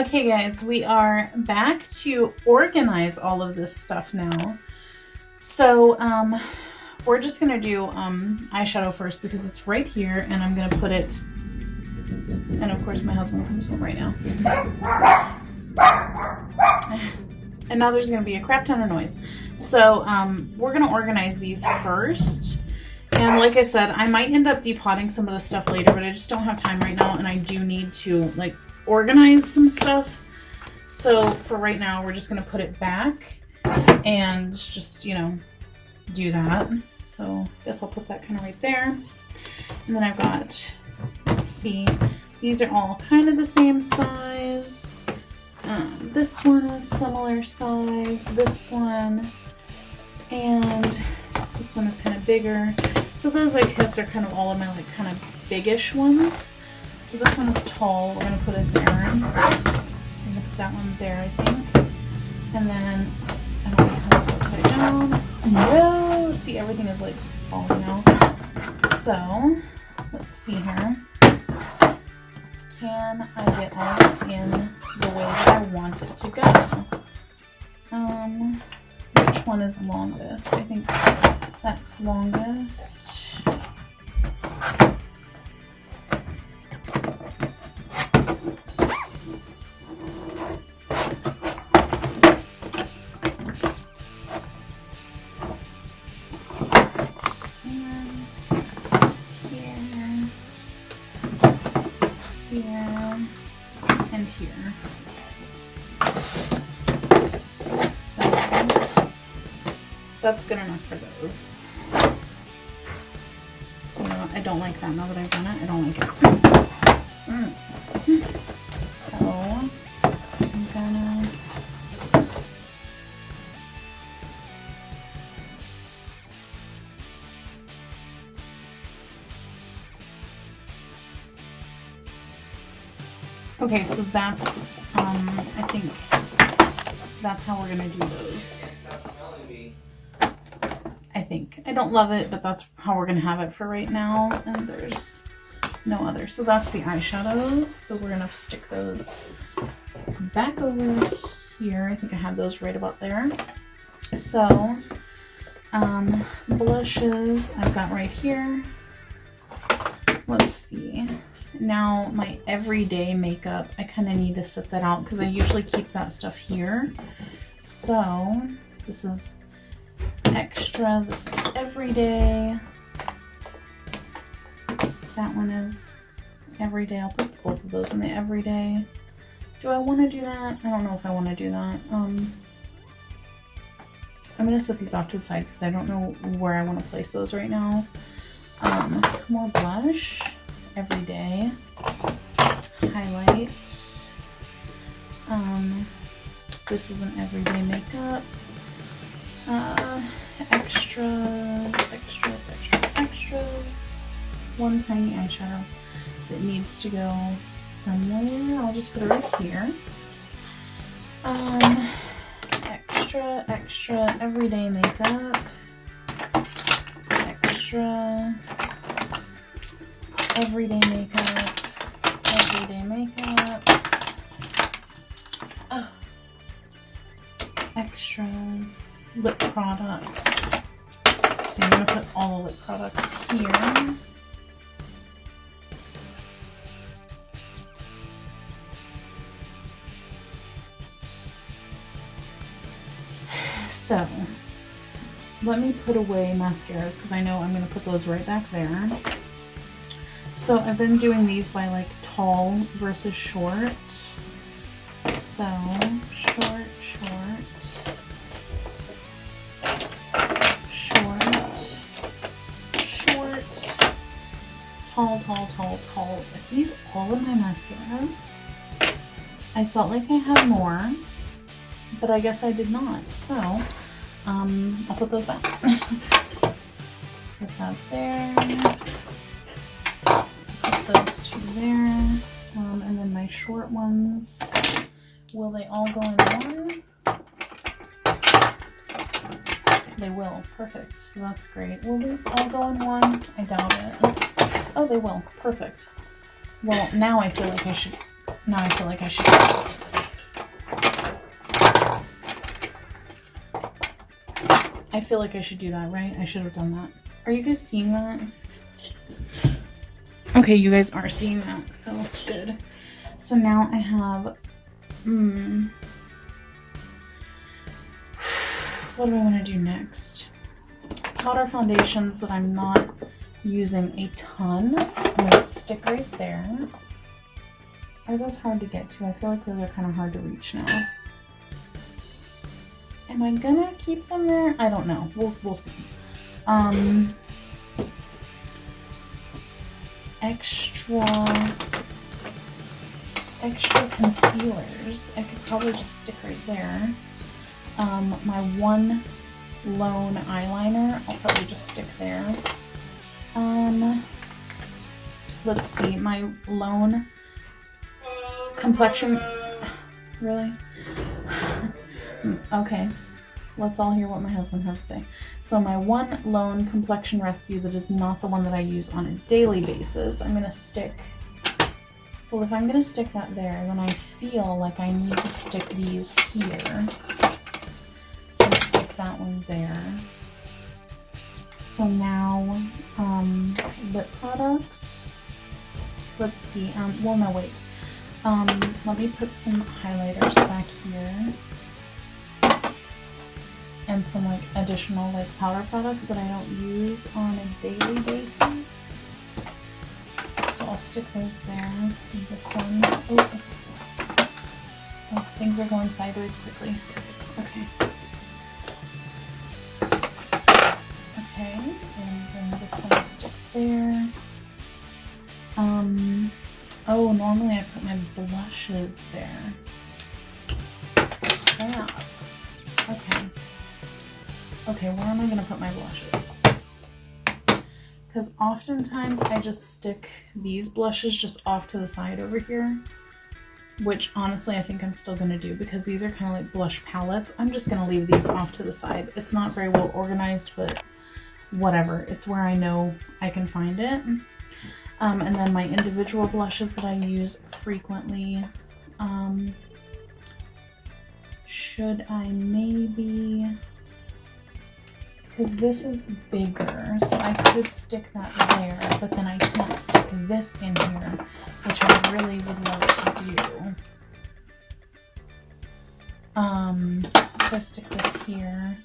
Okay guys, we are back to organize all of this stuff now. So we're just gonna do eyeshadow first because it's right here, and I'm gonna put it, and of course my husband comes home right now. And now there's gonna be a crap ton of noise. So we're gonna organize these first. And like I said, I might end up depotting some of the stuff later, but I just don't have time right now, and I do need to like organize some stuff. So for right now, we're just gonna put it back and just, you know, do that. So I guess I'll put that kind of right there. And then I've got, let's see, these are all kind of the same size. This one is similar size, this one, and this one is kind of bigger. So those, I guess, are kind of all of my like kind of biggish ones. So this one is tall, we're gonna put it there. I'm gonna put that one there, I think. And then, I don't want to have it upside down. No! See, everything is like falling out. So, let's see here. Can I get all this in the way that I want it to go? Which one is longest? I think that's longest. And here. So that's good enough for those. You know what? I don't like that now that I've done it. I don't like it. So I'm gonna okay, so that's, I think that's how we're gonna do those. I think. I don't love it, but that's how we're gonna have it for right now, and there's no other. So that's the eyeshadows, so we're gonna stick those back over here. I think I have those right about there. So, blushes I've got right here. Let's see. Now my everyday makeup, I kind of need to set that out because I usually keep that stuff here. So this is extra, this is everyday. That one is everyday. I'll put both of those in the everyday. Do I want to do that? I don't know if I want to do that. I'm going to set these off to the side because I don't know where I want to place those right now. More blush, everyday, highlight. This is an everyday makeup. Extras. One tiny eyeshadow that needs to go somewhere. I'll just put it right here. Extra, everyday makeup. Extra, everyday makeup. Oh. Extras, lip products. So I'm going to put all the lip products here. So, let me put away mascaras because I know I'm going to put those right back there. So I've been doing these by like tall versus short. So short, tall. Is these all of my mascaras? I felt like I had more, but I guess I did not. So I'll put those back. Put that there. Put those two there. And then my short ones, will they all go in one? They will. Perfect. So that's great. Will these all go in one? I doubt it. Oh, they will. Perfect. Well, now I feel like I should do this. I feel like I should do that, right? I should have done that. Are you guys seeing that? Okay, you guys are seeing that, so good. So now I have, what do I want to do next? Powder foundations that I'm not using a ton. I'm going to stick right there. Are those hard to get to? I feel like those are kind of hard to reach now. Am I gonna keep them there? I don't know. We'll see. Extra concealers. I could probably just stick right there. My one lone eyeliner, I'll probably just stick there. Let's see, my lone complexion. Really? Okay. Let's all hear what my husband has to say. So my one lone complexion rescue that is not the one that I use on a daily basis, I'm going to stick, well, if I'm going to stick that there, then I feel like I need to stick these here and stick that one there. So now, lip products. Let's see. Well, no, wait. Let me put some highlighters back here. And some like additional like powder products that I don't use on a daily basis. So I'll stick those there. And this one. Oh, things are going sideways quickly. Okay. Okay, and then this one I'll stick there. Oh, normally I put my blushes there. Yeah. Okay. Okay, where am I going to put my blushes? Because oftentimes I just stick these blushes just off to the side over here. Which honestly I think I'm still going to do because these are kind of like blush palettes. I'm just going to leave these off to the side. It's not very well organized, but whatever. It's where I know I can find it. And then my individual blushes that I use frequently. Should I maybe... Because this is bigger, so I could stick that there, but then I can't stick this in here, which I really would love to do. If I stick this here.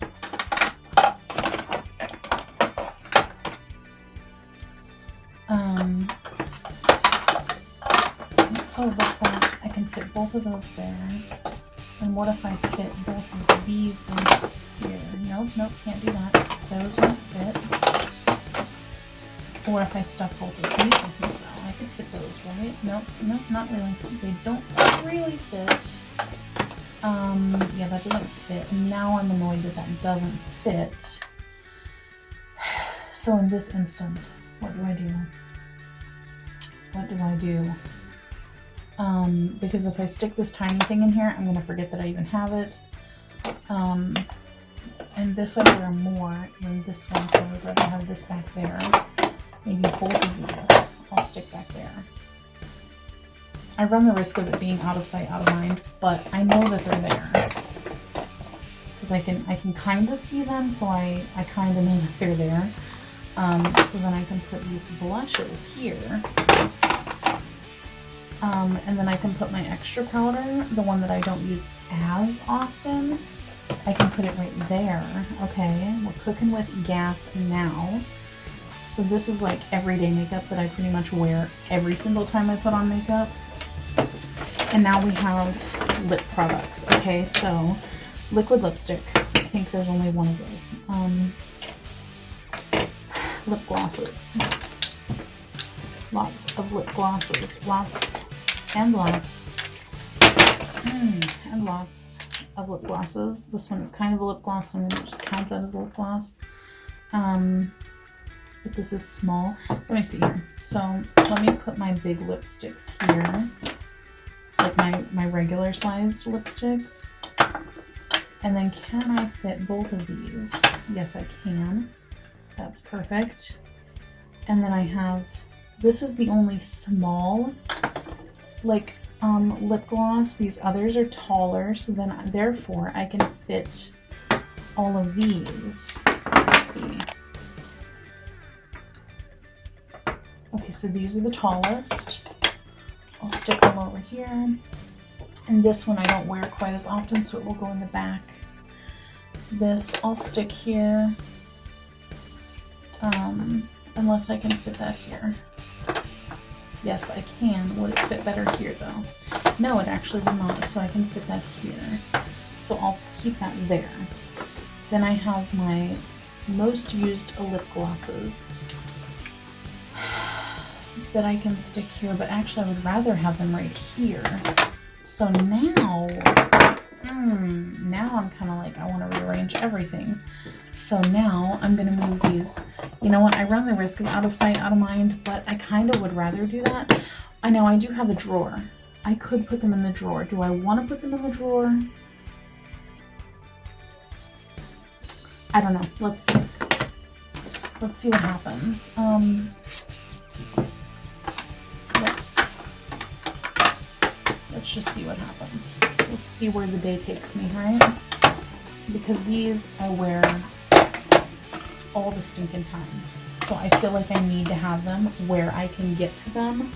Oh, look that. I can fit both of those there. And what if I fit both of these in here? Nope, can't do that. Those won't fit. Or if I stuck both of these in here, though, I could fit those, right? Nope, not really. They don't really fit. Yeah, that doesn't fit. And now I'm annoyed that that doesn't fit. So in this instance, what do I do? What do I do? Because if I stick this tiny thing in here, I'm going to forget that I even have it. And this I wear more than this one, so I would rather have this back there. Maybe both of these I'll stick back there. I run the risk of it being out of sight, out of mind, but I know that they're there. Because I can kind of see them, so I kind of know that they're there. So then I can put these blushes here. And then I can put my extra powder, the one that I don't use as often. I can put it right there. Okay, we're cooking with gas now. So this is like everyday makeup that I pretty much wear every single time I put on makeup. And now we have lip products. Okay, so liquid lipstick. I think there's only one of those. Lip glosses. Lots of lip glosses. Lots and lots. And lots of lip glosses. This one is kind of a lip gloss, so I'm going to just count that as a lip gloss. But this is small. Let me see here. So let me put my big lipsticks here. Like my regular sized lipsticks. And then can I fit both of these? Yes, I can. That's perfect. And then I have, this is the only small, like, lip gloss. These others are taller, so then therefore I can fit all of these. Let's see. Okay, so these are the tallest. I'll stick them over here. And this one I don't wear quite as often, so it will go in the back. This I'll stick here. Unless I can fit that here. Yes, I can. Would it fit better here though? No, it actually will not, so I can fit that here. So I'll keep that there. Then I have my most used lip glosses that I can stick here, but actually I would rather have them right here. So now I'm kind of like, I want to rearrange everything. So now I'm going to move these. You know what? I run the risk of out of sight, out of mind, but I kind of would rather do that. I know I do have a drawer. I could put them in the drawer. Do I want to put them in the drawer? I don't know. Let's see. Let's see what happens. Let's just see what happens. Let's see where the day takes me, right? Because these I wear all the stinking time. So I feel like I need to have them where I can get to them.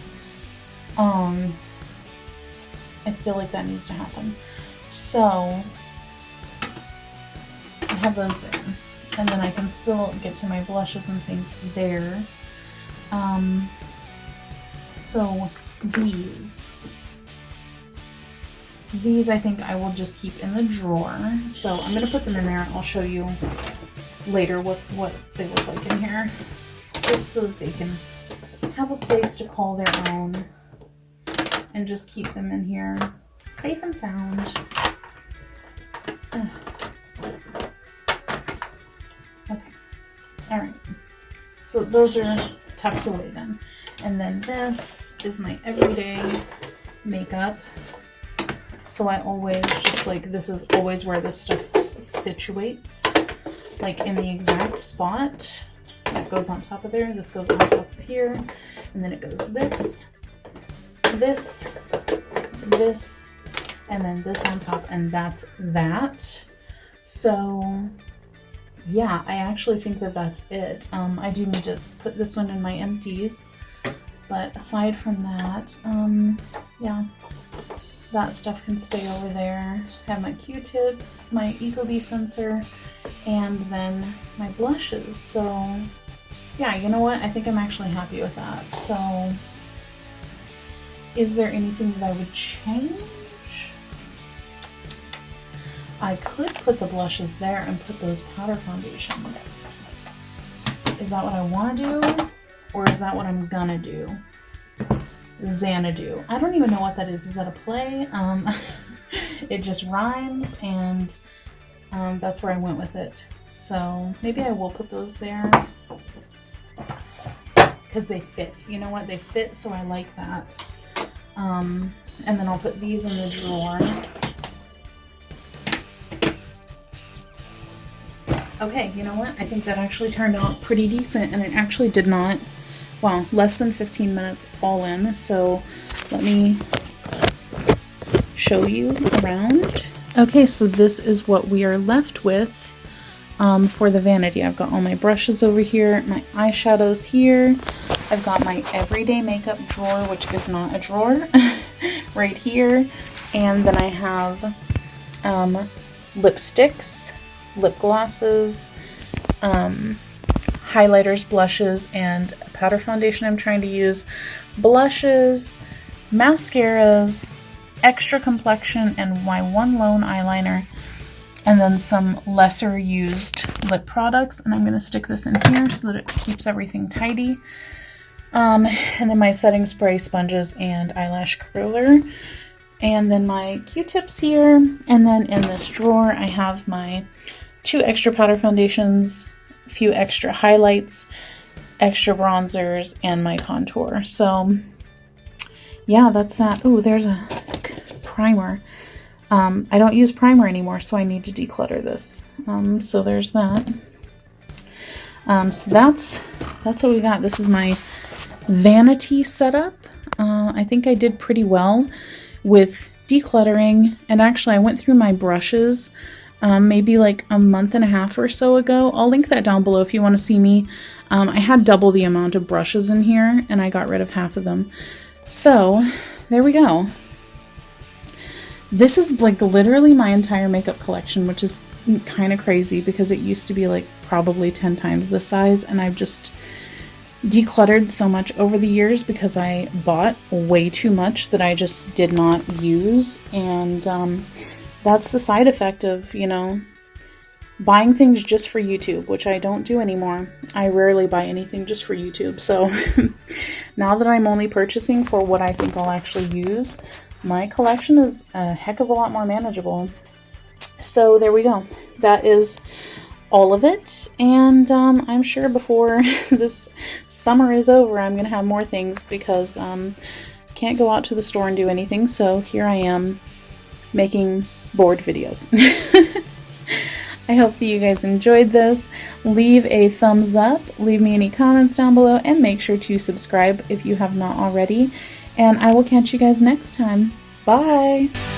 I feel like that needs to happen. So I have those there. And then I can still get to my blushes and things there. So these I think I will just keep in the drawer. So I'm going to put them in there. I'll show you later what they look like in here. Just so that they can have a place to call their own. And just keep them in here. Safe and sound. Okay. Alright. So those are tucked away then. And then this is my everyday makeup. So I always just like, this is always where this stuff situates, like in the exact spot. That goes on top of there, this goes on top of here, and then it goes this, and then this on top, and that's that. So yeah, I actually think that that's it. I do need to put this one in my empties, but aside from that, yeah. That stuff can stay over there. I have my Q-tips, my Ecobee sensor, and then my blushes. So yeah, you know what? I think I'm actually happy with that. So is there anything that I would change? I could put the blushes there and put those powder foundations. Is that what I want to do? Or is that what I'm gonna do? Xanadu. I don't even know what that is. Is that a play? It just rhymes, and that's where I went with it. So maybe I will put those there because they fit. You know what? They fit, so I like that. And then I'll put these in the drawer. Okay, you know what? I think that actually turned out pretty decent, and it actually did not. Wow, less than 15 minutes all in. So let me show you around. Okay, so this is what we are left with for the vanity. I've got all my brushes over here, my eyeshadows here. I've got my everyday makeup drawer, which is not a drawer, right here. And then I have lipsticks, lip glosses, highlighters, blushes, and a powder foundation I'm trying to use, blushes, mascaras, extra complexion, and my one lone eyeliner, and then some lesser used lip products. And I'm going to stick this in here so that it keeps everything tidy. And then my setting spray, sponges, and eyelash curler. And then my Q-tips here. And then in this drawer I have my 2 extra powder foundations, a few extra highlights, extra bronzers, and my contour. So yeah, that's that. Ooh, there's a primer. I don't use primer anymore, so I need to declutter this. So there's that. So that's what we got. This is my vanity setup. I think I did pretty well with decluttering, and actually I went through my brushes maybe like a month and a half or so ago. I'll link that down below if you want to see me. I had double the amount of brushes in here and I got rid of half of them. So there we go. This is like literally my entire makeup collection, which is kind of crazy because it used to be like probably 10 times the size, and I've just decluttered so much over the years because I bought way too much that I just did not use. And that's the side effect of, you know, buying things just for YouTube, which I don't do anymore. I rarely buy anything just for YouTube. So now that I'm only purchasing for what I think I'll actually use, my collection is a heck of a lot more manageable. So there we go. That is all of it. And I'm sure before this summer is over, I'm going to have more things because can't go out to the store and do anything. So here I am making bored videos. I hope that you guys enjoyed this. Leave a thumbs up, leave me any comments down below, and make sure to subscribe if you have not already. And I will catch you guys next time. Bye!